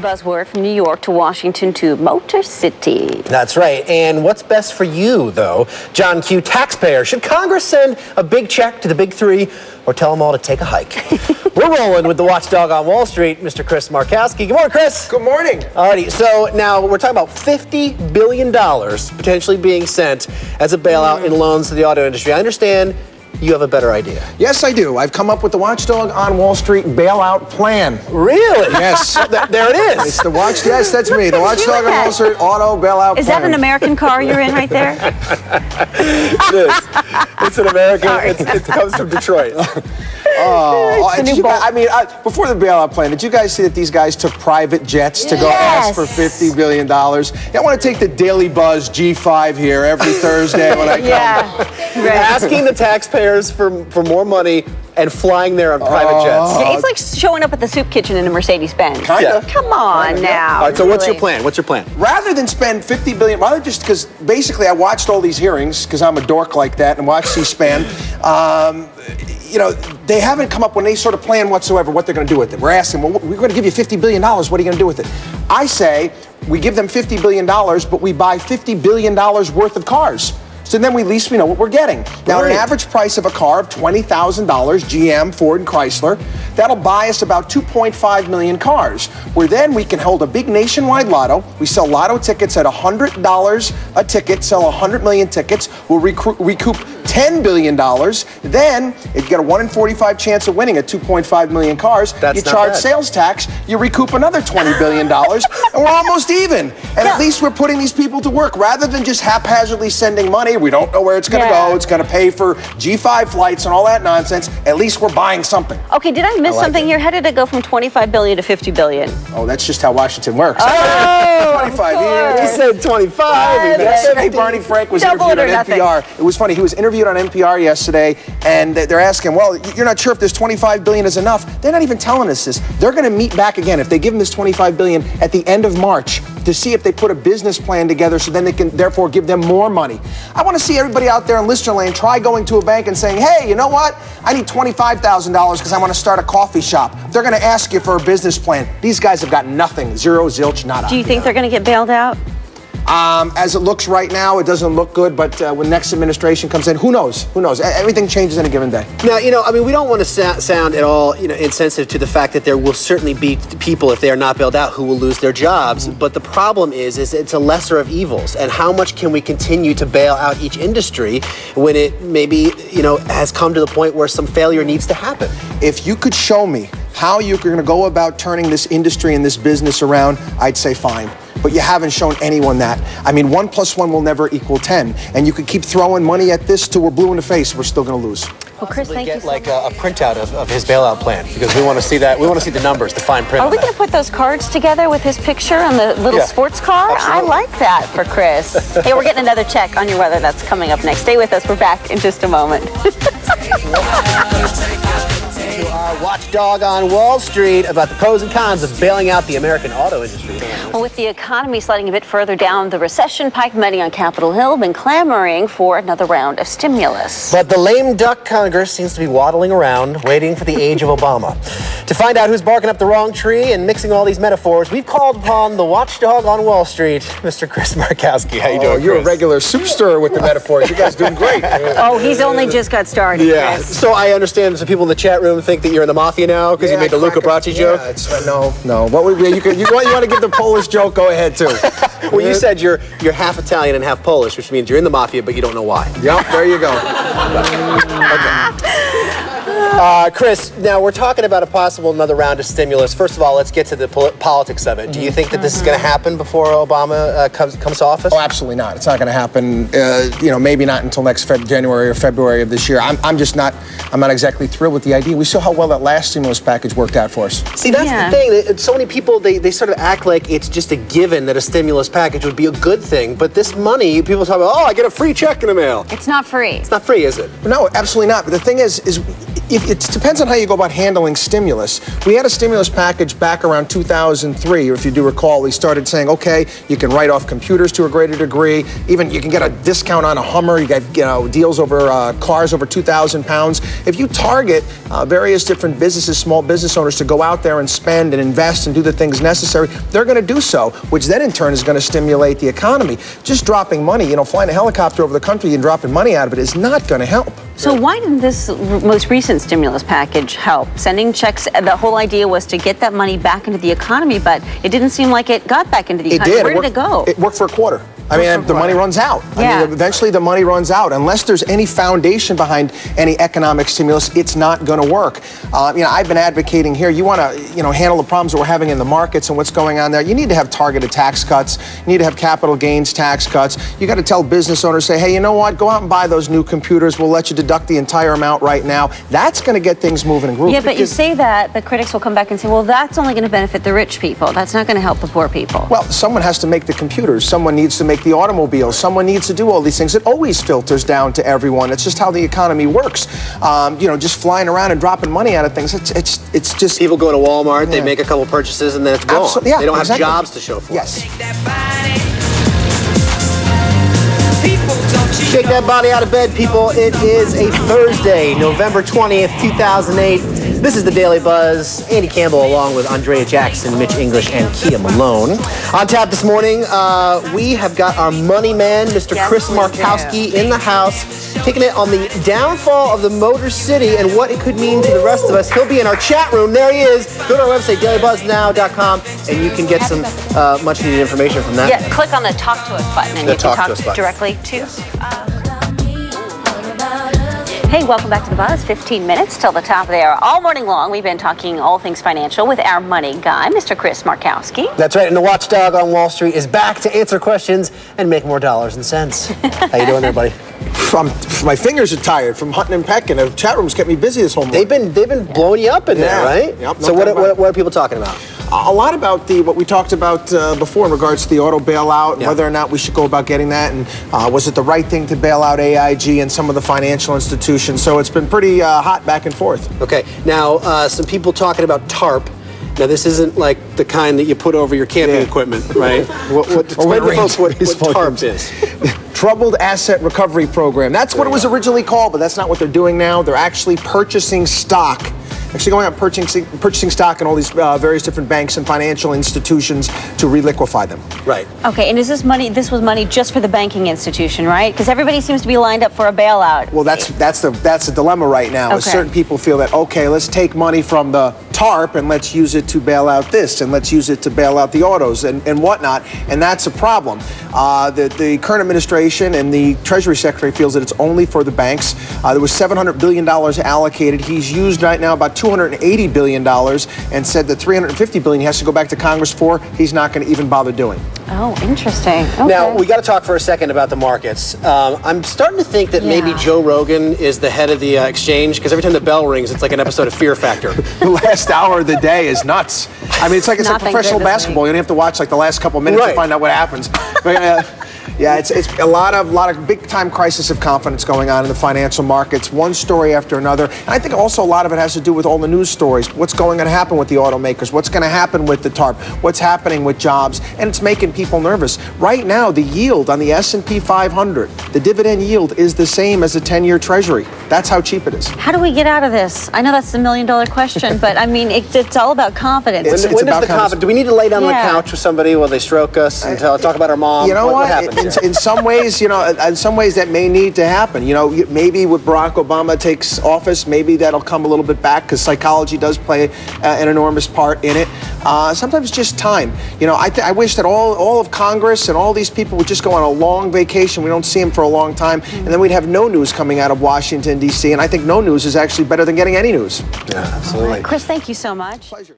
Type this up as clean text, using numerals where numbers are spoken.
buzzword from New York to Washington to Motor City. That's right. And what's best for you, though? John Q. Taxpayer. Should Congress send a big check to the big three or tell them all to take a hike? We're rolling with the Watchdog on Wall Street, Mr. Chris Markowski. Good morning, Chris. Good morning. Alrighty, so now we're talking about $50 billion potentially being sent as a bailout in loans to the auto industry. I understand you have a better idea. Yes, I do. I've come up with the Watchdog on Wall Street bailout plan. Really? Yes. There it is. It's the watch. Yes, that's me. The Watchdog on Wall Street auto bailout plan. Is that an American car you're in right there? It is. It's an American. It comes from Detroit. Before the bailout plan, did you guys see that these guys took private jets to go ask for $50 billion? I want to take the Daily Buzz G5 here every Thursday when I come. Yeah, right. Asking the taxpayers for more money and flying there on private jets. It's like showing up at the soup kitchen in a Mercedes-Benz. Kinda. Come on now. All right, so what's your plan? What's your plan? Rather than spend $50 billion, because basically I watched all these hearings, because I'm a dork like that, and watched C-SPAN. They haven't come up with any sort of plan whatsoever what they're going to do with it. We're asking, well, we're going to give you $50 billion. What are you going to do with it? I say we give them $50 billion, but we buy $50 billion worth of cars. So then at least we know what we're getting. Now, an average price of a car of $20,000, GM, Ford, and Chrysler, that'll buy us about 2.5 million cars, where then we can hold a big nationwide lotto. We sell lotto tickets at $100 a ticket, sell 100 million tickets. We'll recoup $10 billion. Then, if you get a 1 in 45 chance of winning at 2.5 million cars, you charge sales tax, you recoup another $20 billion, and we're almost even. And at least we're putting these people to work, rather than just haphazardly sending money. We don't know where it's going to go. It's going to pay for G5 flights and all that nonsense. At least we're buying something. Okay, did I miss something here? How did it go from 25 billion to 50 billion? Oh, that's just how Washington works. Oh, 25 years. He said 25. Yesterday, Barney Frank was interviewed on NPR. It was funny. He was interviewed on NPR yesterday, and they're asking, well, you're not sure if this 25 billion is enough. They're not even telling us this. They're going to meet back again, if they give them this 25 billion, at the end of March, to see if they put a business plan together so then they can therefore give them more money. I want to see everybody out there in listener land try going to a bank and saying, hey, you know what? I need $25,000 because I want to start a coffee shop. They're going to ask you for a business plan. These guys have got nothing. Zero, zilch, nada. Do you think they're going to get bailed out? As it looks right now, it doesn't look good, but when next administration comes in, who knows? Who knows? Everything changes in a given day. Now, we don't want to sound at all, insensitive to the fact that there will certainly be people, if they are not bailed out, who will lose their jobs. But the problem is it's a lesser of evils. And how much can we continue to bail out each industry when it maybe, has come to the point where some failure needs to happen? If you could show me how you're going to go about turning this industry and this business around, I'd say fine. But you haven't shown anyone that. 1 + 1 will never equal 10. And you could keep throwing money at this till we're blue in the face. We're still going to lose. Well, Chris, thank you so much. a printout of his bailout plan, because we want to see that. We want to see the numbers, the fine print. Are we going to put those cards together with his picture on the little sports car? Absolutely. I like that for Chris. Hey, we're getting another check on your weather. That's coming up next. Stay with us. We're back in just a moment. To our Watchdog on Wall Street about the pros and cons of bailing out the American auto industry. Well, with the economy sliding a bit further down the recession pike, many on Capitol Hill have been clamoring for another round of stimulus. But the lame duck Congress seems to be waddling around, waiting for the age of Obama. To find out who's barking up the wrong tree and mixing all these metaphors, we've called upon the Watchdog on Wall Street, Mr. Chris Markowski. How you doing, Chris? You're a regular soup stirrer with the metaphors. You guys doing great. Oh, he's only just got started, Chris. So I understand some people in the chat room think that you're in the mafia now because you made the Luca Brasi joke. No. What would you want to give the Polish joke? Go ahead too. Well, you said you're half Italian and half Polish, which means you're in the mafia, but you don't know why. Yep, there you go. Chris, now we're talking about a possible another round of stimulus. First of all, let's get to the politics of it. Do you think that this is going to happen before Obama comes to office? Oh, absolutely not. It's not going to happen. Maybe not until next January or February of this year. I'm not exactly thrilled with the idea. We saw how well that last stimulus package worked out for us. See, that's the thing. So many people they sort of act like it's just a given that a stimulus package would be a good thing. But this money, people talk about, I get a free check in the mail. It's not free. It's not free, is it? No, absolutely not. But the thing is it depends on how you go about handling stimulus. We had a stimulus package back around 2003, or if you do recall, we started saying, okay, you can write off computers to a greater degree. Even you can get a discount on a Hummer. You get deals over cars over 2,000 pounds. If you target various different businesses, small business owners, to go out there and spend and invest and do the things necessary, they're going to do so, which then in turn is going to stimulate the economy. Just dropping money, flying a helicopter over the country and dropping money out of it is not going to help. So why didn't this most recent stimulus package help? Sending checks, the whole idea was to get that money back into the economy, but it didn't seem like it got back into the economy. Where did it go? It worked for a quarter. I mean, the money runs out. Yeah. I mean, eventually the money runs out. Unless there's any foundation behind any economic stimulus, it's not going to work. I've been advocating here. You want to, handle the problems that we're having in the markets and what's going on there. You need to have targeted tax cuts. You need to have capital gains tax cuts. You got to tell business owners, say, hey, you know what? Go out and buy those new computers. We'll let you deduct the entire amount right now. That's going to get things moving and grooving. Yeah, but you say that, but critics will come back and say, well, that's only going to benefit the rich people. That's not going to help the poor people. Well, someone has to make the computers. Someone needs to make the automobiles. Someone needs to do all these things. It always filters down to everyone. It's just how the economy works. Just flying around and dropping money out of things. It's just people go to Walmart, they make a couple purchases, and then it's gone. Yeah, they don't have jobs to show for it. Yes. Shake that body out of bed, people. It is a Thursday, November 20th, 2008. This is the Daily Buzz. Andy Campbell along with Andrea Jackson, Mitch English, and Kia Malone. On tap this morning, we have got our money man, Mr. Chris Markowski, in the house, taking it on the downfall of the Motor City and what it could mean to the rest of us. He'll be in our chat room. There he is. Go to our website, dailybuzznow.com, and you can get some much-needed information from that. Yeah, click on the Talk to Us button, and you can talk directly to Hey, welcome back to The Buzz. 15 minutes till the top of the hour. All morning long, we've been talking all things financial with our money guy, Mr. Chris Markowski. That's right, and the Watchdog on Wall Street is back to answer questions and make more dollars and cents. How you doing there, buddy? My fingers are tired from hunting and pecking. The chat room's kept me busy this whole morning. They've been blowing you up in there, right? Yep, so what are people talking about? A lot about what we talked about before in regards to the auto bailout and whether or not we should go about getting that, and was it the right thing to bail out AIG and some of the financial institutions. So it's been pretty hot back and forth. Okay, now some people talking about TARP. Now this isn't like the kind that you put over your camping equipment, right? Explain to folks what TARP is. Troubled Asset Recovery Program. That's what it was originally called, but that's not what they're doing now. They're actually purchasing stock. Actually going out purchasing stock in all these various different banks and financial institutions to reliquify them. Right. Okay, and is this money, this was money just for the banking institution, right? Because everybody seems to be lined up for a bailout. Well, that's the dilemma right now. Is certain people feel that, okay, let's take money from the TARP and let's use it to bail out this, and let's use it to bail out the autos and whatnot, and that's a problem. The current administration and the Treasury Secretary feels that it's only for the banks. There was $700 billion allocated. He's used right now about $280 billion and said that $350 billion he has to go back to Congress for. He's not going to even bother doing. Oh, interesting. Okay. Now, we got to talk for a second about the markets. I'm starting to think that maybe Joe Rogan is the head of the exchange, because every time the bell rings, it's like an episode of Fear Factor. The last hour of the day is nuts. I mean, it's like professional basketball. You don't have to watch like the last couple of minutes to find out what happens. But, yeah, it's a lot of big-time crisis of confidence going on in the financial markets, one story after another. And I think also a lot of it has to do with all the news stories. What's going to happen with the automakers? What's going to happen with the TARP? What's happening with jobs? And it's making people nervous. Right now, the yield on the S&P 500, the dividend yield is the same as a 10-year Treasury. That's how cheap it is. How do we get out of this? I know that's the million-dollar question, but I mean, it's all about confidence. When does the confidence? Do we need to lay down on the couch with somebody while they stroke us and talk about our mom? You know what happens? In some ways, in some ways that may need to happen. Maybe when Barack Obama takes office, maybe that'll come a little bit back, because psychology does play an enormous part in it. Sometimes just time. I wish that all of Congress and all these people would just go on a long vacation. We don't see them for a long time, and then we'd have no news coming out of Washington, D.C., and I think no news is actually better than getting any news. Yeah, absolutely. Chris, thank you so much. Pleasure.